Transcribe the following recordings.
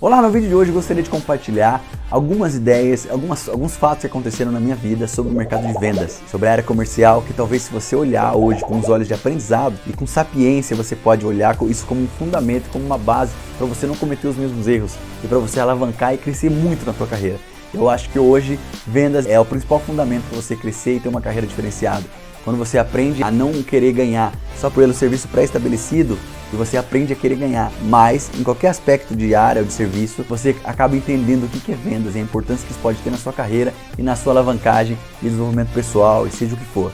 Olá, no vídeo de hoje eu gostaria de compartilhar algumas ideias, alguns fatos que aconteceram na minha vida sobre o mercado de vendas, sobre a área comercial, que talvez se você olhar hoje com os olhos de aprendizado e com sapiência, você pode olhar isso como um fundamento, como uma base para você não cometer os mesmos erros e para você alavancar e crescer muito na sua carreira. Eu acho que hoje vendas é o principal fundamento para você crescer e ter uma carreira diferenciada. Quando você aprende a não querer ganhar só pelo serviço pré-estabelecido e você aprende a querer ganhar mais em qualquer aspecto de área ou de serviço, você acaba entendendo o que é vendas e a importância que isso pode ter na sua carreira e na sua alavancagem e desenvolvimento pessoal e seja o que for.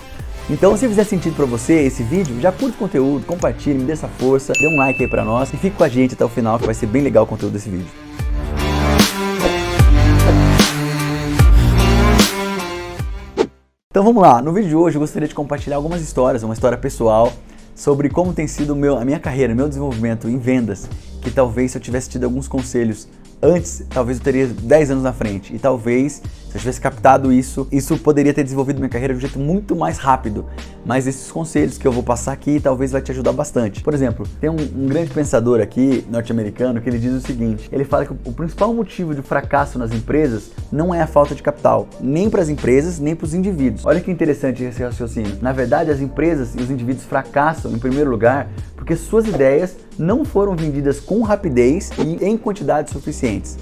Então, se fizer sentido para você esse vídeo, já curta o conteúdo, compartilhe, me dê essa força, dê um like aí para nós e fique com a gente até o final que vai ser bem legal o conteúdo desse vídeo. Então vamos lá, no vídeo de hoje eu gostaria de compartilhar algumas histórias, uma história pessoal sobre como tem sido a minha carreira, meu desenvolvimento em vendas, que talvez se eu tivesse tido alguns conselhos antes, talvez eu teria 10 anos na frente e talvez se eu tivesse captado isso poderia ter desenvolvido minha carreira de um jeito muito mais rápido, mas esses conselhos que eu vou passar aqui talvez vai te ajudar bastante. Por exemplo, tem um grande pensador aqui, norte-americano, que ele diz o seguinte, ele fala que o principal motivo de fracasso nas empresas não é a falta de capital, nem para as empresas, nem para os indivíduos. Olha que interessante esse raciocínio. Na verdade, as empresas e os indivíduos fracassam, em primeiro lugar, porque suas ideias não foram vendidas com rapidez e em quantidades suficientes.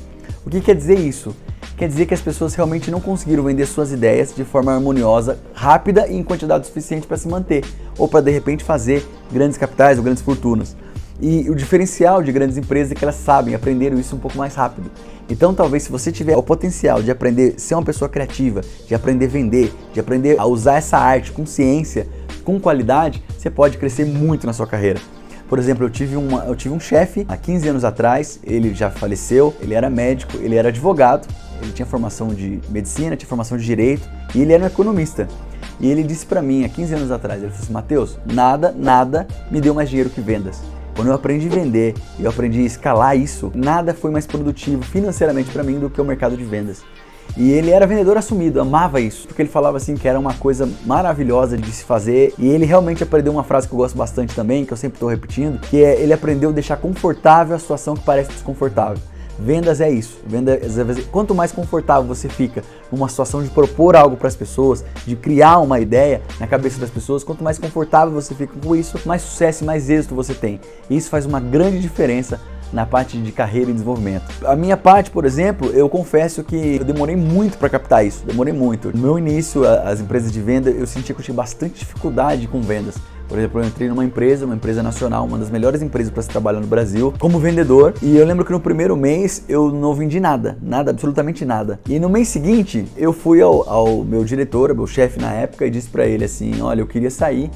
O que quer dizer isso? Quer dizer que as pessoas realmente não conseguiram vender suas ideias de forma harmoniosa, rápida e em quantidade suficiente para se manter, ou para de repente fazer grandes capitais ou grandes fortunas. E o diferencial de grandes empresas é que elas sabem, aprenderam isso um pouco mais rápido. Então talvez se você tiver o potencial de aprender a ser uma pessoa criativa, de aprender a vender, de aprender a usar essa arte com ciência, com qualidade, você pode crescer muito na sua carreira. Por exemplo, eu tive um chefe há 15 anos atrás, ele já faleceu, ele era médico, ele era advogado, ele tinha formação de medicina, tinha formação de direito e ele era um economista. E ele disse pra mim há 15 anos atrás, ele falou assim, Matheus, nada me deu mais dinheiro que vendas. Quando eu aprendi a vender e eu aprendi a escalar isso, nada foi mais produtivo financeiramente para mim do que o mercado de vendas. E ele era vendedor assumido, amava isso, porque ele falava assim que era uma coisa maravilhosa de se fazer e ele realmente aprendeu uma frase que eu gosto bastante também, que eu sempre estou repetindo, que é ele aprendeu a deixar confortável a situação que parece desconfortável. Vendas é isso, quanto mais confortável você fica numa situação de propor algo para as pessoas, de criar uma ideia na cabeça das pessoas, quanto mais confortável você fica com isso, mais sucesso e mais êxito você tem. E isso faz uma grande diferença na parte de carreira e desenvolvimento. A minha parte, por exemplo, eu confesso que eu demorei muito para captar isso, demorei muito. No meu início, as empresas de venda, eu senti que eu tinha bastante dificuldade com vendas. Por exemplo, eu entrei numa empresa nacional, uma das melhores empresas para se trabalhar no Brasil, como vendedor. E eu lembro que no primeiro mês eu não vendi nada, absolutamente nada. E no mês seguinte, eu fui ao meu diretor, ao meu chefe na época, e disse para ele assim, olha, eu queria sair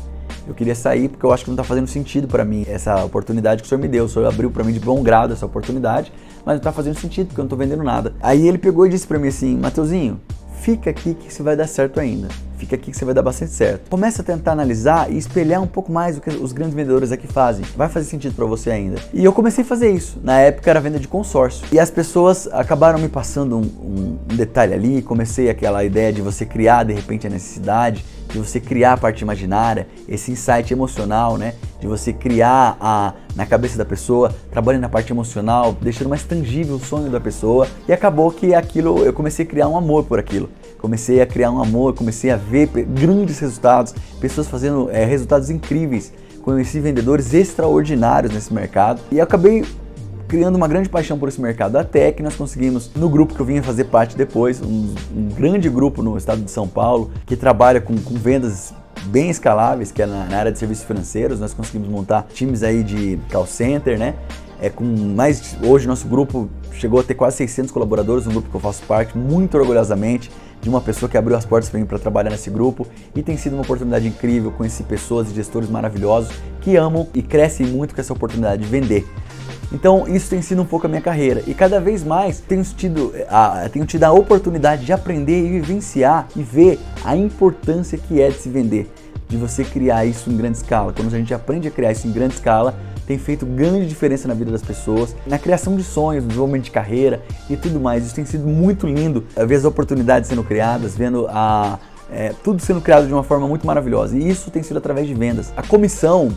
porque eu acho que não está fazendo sentido para mim essa oportunidade que o senhor me deu. O senhor abriu para mim de bom grado essa oportunidade, mas não está fazendo sentido porque eu não estou vendendo nada. Aí ele pegou e disse para mim assim, Matheusinho, fica aqui que isso vai dar certo ainda. Fica aqui que você vai dar bastante certo. Começa a tentar analisar e espelhar um pouco mais o que os grandes vendedores aqui fazem. Vai fazer sentido para você ainda. E eu comecei a fazer isso. Na época era venda de consórcio. E as pessoas acabaram me passando um detalhe ali. Comecei aquela ideia de você criar de repente a necessidade, de você criar a parte imaginária, esse insight emocional, né? De você criar na cabeça da pessoa, trabalhando na parte emocional, deixando mais tangível o sonho da pessoa. E acabou que eu comecei a criar um amor por aquilo. Comecei a criar um amor, comecei a ver grandes resultados, pessoas fazendo resultados incríveis. Conheci vendedores extraordinários nesse mercado e acabei criando uma grande paixão por esse mercado, até que nós conseguimos, no grupo que eu vinha fazer parte depois, um grande grupo no estado de São Paulo, que trabalha com vendas bem escaláveis, que é na área de serviços financeiros. Nós conseguimos montar times aí de call center, né? Hoje nosso grupo chegou a ter quase 600 colaboradores, um grupo que eu faço parte, muito orgulhosamente, de uma pessoa que abriu as portas para mim para trabalhar nesse grupo, e tem sido uma oportunidade incrível. Conheci pessoas e gestores maravilhosos que amam e crescem muito com essa oportunidade de vender. Então isso tem sido um pouco a minha carreira e cada vez mais tenho tido a oportunidade de aprender e vivenciar e ver a importância que é de se vender, de você criar isso em grande escala. Quando a gente aprende a criar isso em grande escala, tem feito grande diferença na vida das pessoas, na criação de sonhos, no desenvolvimento de carreira e tudo mais. Isso tem sido muito lindo, ver as oportunidades sendo criadas, vendo tudo sendo criado de uma forma muito maravilhosa. E isso tem sido através de vendas. A comissão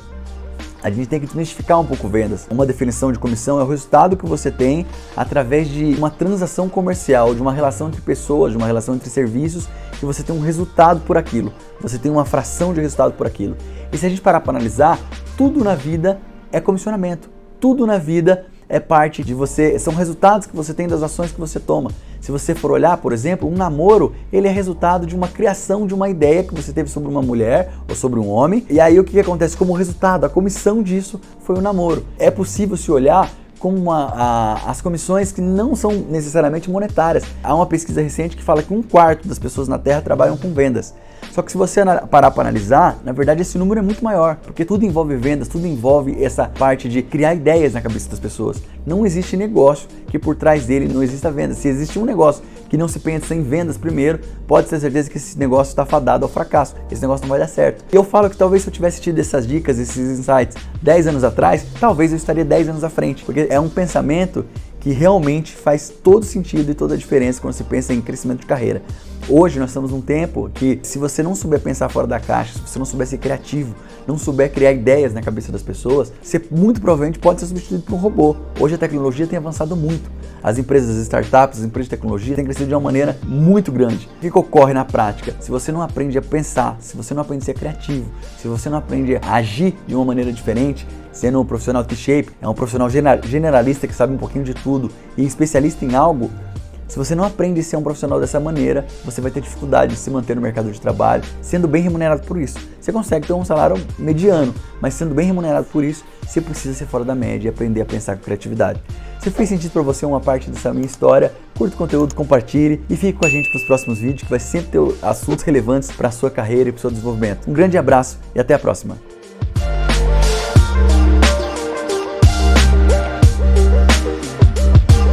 A gente tem que desmistificar um pouco vendas. Uma definição de comissão é o resultado que você tem através de uma transação comercial, de uma relação entre pessoas, de uma relação entre serviços, que você tem um resultado por aquilo. Você tem uma fração de resultado por aquilo. E se a gente parar para analisar, tudo na vida é comissionamento. Tudo na vida é parte de você, são resultados que você tem das ações que você toma. Se você for olhar, por exemplo, um namoro, ele é resultado de uma criação de uma ideia que você teve sobre uma mulher ou sobre um homem. E aí o que acontece como resultado? A comissão disso foi o namoro. É possível se olhar como as comissões que não são necessariamente monetárias. Há uma pesquisa recente que fala que 1/4 das pessoas na Terra trabalham com vendas. Só que se você parar para analisar, na verdade esse número é muito maior, porque tudo envolve vendas, tudo envolve essa parte de criar ideias na cabeça das pessoas. Não existe negócio que por trás dele não exista venda. Se existe um negócio que não se pensa em vendas primeiro, pode ter certeza que esse negócio está fadado ao fracasso, esse negócio não vai dar certo. E eu falo que talvez se eu tivesse tido essas dicas, esses insights 10 anos atrás, talvez eu estaria 10 anos à frente, porque é um pensamento que realmente faz todo sentido e toda a diferença quando se pensa em crescimento de carreira. Hoje nós estamos num tempo que, se você não souber pensar fora da caixa, se você não souber ser criativo, não souber criar ideias na cabeça das pessoas, você muito provavelmente pode ser substituído por um robô. Hoje a tecnologia tem avançado muito. As empresas, as startups, as empresas de tecnologia têm crescido de uma maneira muito grande. O que ocorre na prática? Se você não aprende a pensar, se você não aprende a ser criativo, se você não aprende a agir de uma maneira diferente, sendo um profissional T-shape, é um profissional generalista que sabe um pouquinho de tudo e especialista em algo, se você não aprende a ser um profissional dessa maneira, você vai ter dificuldade de se manter no mercado de trabalho, sendo bem remunerado por isso. Você consegue ter um salário mediano, mas sendo bem remunerado por isso, você precisa ser fora da média e aprender a pensar com criatividade. Se fez sentido para você uma parte dessa minha história, curta o conteúdo, compartilhe e fique com a gente para os próximos vídeos, que vai sempre ter assuntos relevantes para a sua carreira e para o seu desenvolvimento. Um grande abraço e até a próxima!